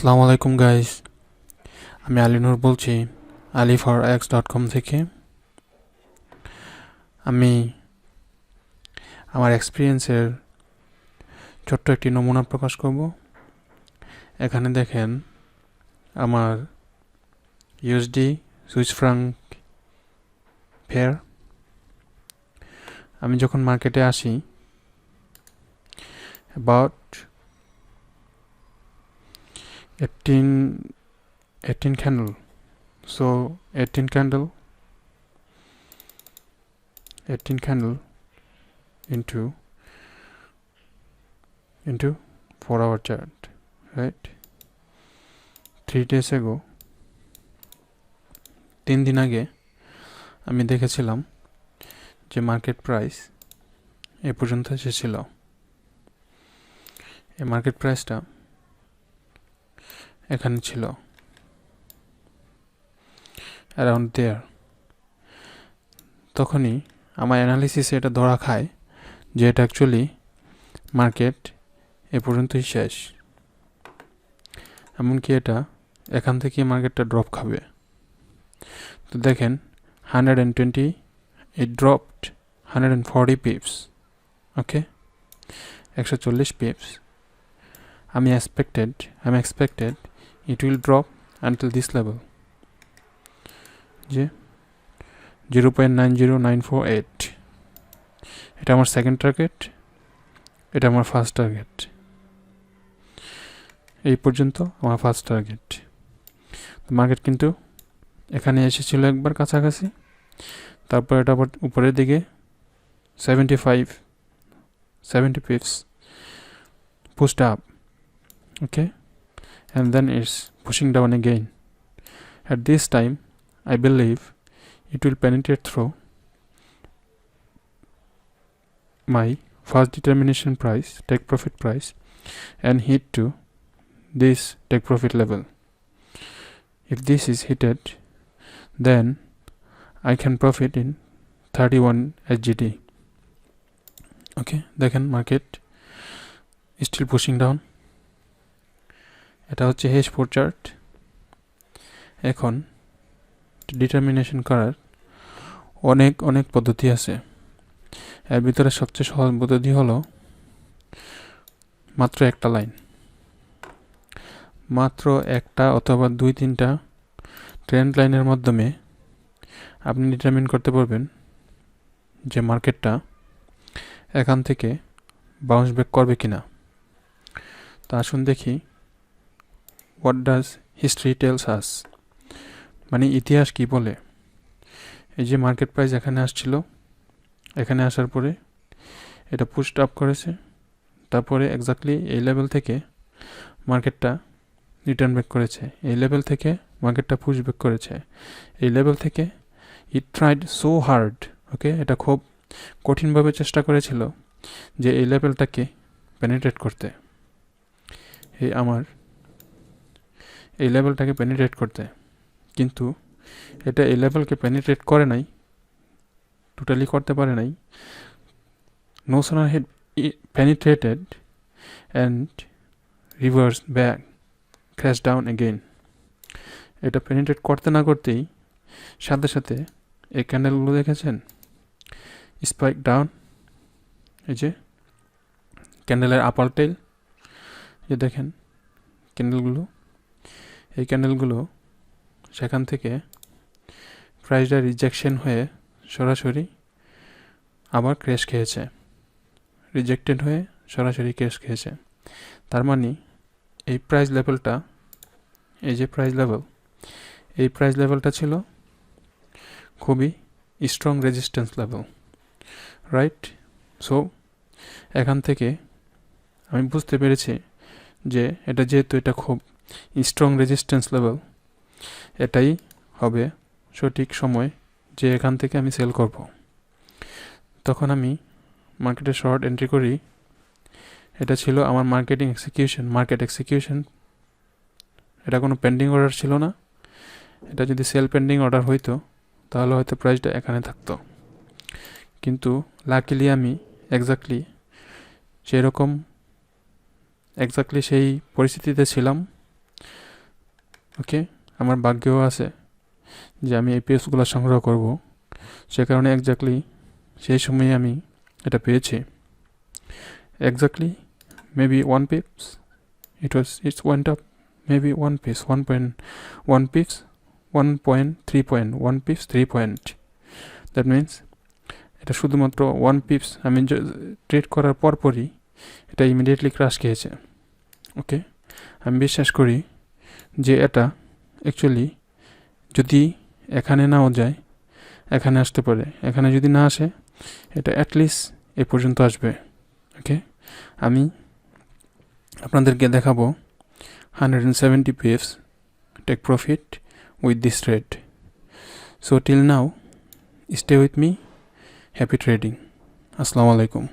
আসসালামু আলাইকুম গাইস, আমি আলিনুর বলছি aliforex.com থেকে। আমি আমার এক্সপিরিয়েন্সের ছোট্ট একটি নমুনা প্রকাশ করব। এখানে দেখেন আমার ইউএসডি সুইস ফ্রাঙ্ক পেয়ার। আমি যখন মার্কেটে আসি about 18 candle, so 18 candle into 4-hour chart, right? 3 days ago, 3 দিন আগে আমি দেখেছিলাম যে মার্কেট প্রাইস এ পর্যন্ত এসেছিল। এই মার্কেট প্রাইসটা এখানে ছিল, অ্যারাউন্ড দেয়ার। তখনই আমার অ্যানালিসিসে এটা ধরা খায় যে এটা অ্যাকচুয়ালি মার্কেট এ পর্যন্তই শেষ, এমনকি এটা এখান থেকে মার্কেটটা ড্রপ খাবে। তো দেখেন 120, it dropped 140 pips, okay, 140 pips। I'm expected it will drop until this level, যে 0.90948। এটা আমার সেকেন্ড টার্গেট, এটা আমার ফার্স্ট টার্গেট। এই পর্যন্ত আমার ফার্স্ট টার্গেট। মার্কেট কিন্তু এখানে এসেছিল একবার কাছাকাছি, তারপর এটা আবার উপরের দিকে 70 pips pushed up, okay, and then it's pushing down again. At this time I believe it will penetrate through my first determination price, take profit price, and hit to this take profit level. If this is hitted, then I can profit in 31 SGD. Okay, দেখেন market still pushing down। এটা হচ্ছে H4 chart. এখন determination করার অনেক পদ্ধতি আছে। এর ভিতরে সবচেয়ে সহজ পদ্ধতি হলো মাত্র একটা লাইন, মাত্র একটা অথবা 2-3টা ট্রেন্ড লাইনের মাধ্যমে আপনি ডিটারমিন করতে পারবেন যে মার্কেটটা এখান থেকে বাউন্স ব্যাক করবে কিনা। তো আসুন দেখি what does history tells us, মানে ইতিহাস কি বলে। এই যে মার্কেট প্রাইস এখানে আসছিল, এখানে আসার পরে এটা পুশড আপ করেছে, তারপরে এক্স্যাক্টলি এই লেভেল থেকে মার্কেটটা রিটার্ন ব্যাক করেছে, এই লেভেল থেকে মার্কেটটা পুশ ব্যাক করেছে, এই লেভেল থেকে ইট ট্রাইড সো হার্ড, ওকে, এটা খুব কঠিনভাবে চেষ্টা করেছিল যে এই লেভেলটাকে পেনিট্রেট করতে, এই লেভেলটাকে পেনিট্রেট করতে, কিন্তু এটা এই লেভেলকে পেনিট্রেট করে নাই, টোটালি করতে পারে নাই। No sonar head penetrated and reverse back, crash down again. এটা পেনিট্রেট করতে না করতেই সাথে সাথে এই ক্যান্ডেলগুলো দেখেছেন স্পাইক ডাউন, এই যে ক্যান্ডেলের আপার টেল, যে দেখেন ক্যান্ডেলগুলো, এই ক্যান্ডেলগুলো সেখান থেকে প্রাইসটা রিজেকশন হয়ে সরাসরি আবার ক্র্যাশ খেয়েছে, রিজেক্টেড হয়ে সরাসরি ক্র্যাশ খেয়েছে। তার মানে এই প্রাইস লেভেলটা, এই যে প্রাইস লেভেল, এই প্রাইস লেভেলটা ছিল খুবই strong resistance level, right? So এখান থেকে আমি বুঝতে পেরেছি যে এটা যেহেতু এটা খুব স্ট্রং রেজিস্ট্যান্স লেভেল, এটাই হবে সঠিক সময় যে এখান থেকে আমি সেল করব। তখন আমি মার্কেটে শর্ট এন্ট্রি করি। এটা ছিল আমার মার্কেট এক্সিকিউশন। এটা কোনো পেন্ডিং অর্ডার ছিল না। এটা যদি সেল পেন্ডিং অর্ডার হইতো তাহলে হয়তো প্রাইসটা এখানে থাকতো, কিন্তু লাকিলি আমি এক্স্যাক্টলি সেই পরিস্থিতিতে ছিলাম ওকে, আমার ভাগ্যেও আছে যে আমি এই পিপসগুলো সংগ্রহ করব, সে কারণে এক্স্যাক্টলি সেই সময়ে আমি এটা পেয়েছি। Exactly maybe 1 pips, it's went up maybe 1 pips, 1.1 pips, 1.3 point, 1 pips 3 point. That means এটা শুধুমাত্র 1 pips আমি ট্রেড করার পরপরই এটা ইমিডিয়েটলি ক্রাশ খেয়েছে। ওকে, আমি বিশ্বাস করি যে এটা অ্যাকচুয়ালি যদি এখানে নাও যায়, এখানে আসতে পারে, এখানে যদি না আসে এটা অ্যাটলিস্ট এ পর্যন্ত আসবে। ওকে, আমি আপনাদেরকে দেখাবো 170 pips take profit with this trade. So till now, stay with me. Happy trading. Assalamu alaikum.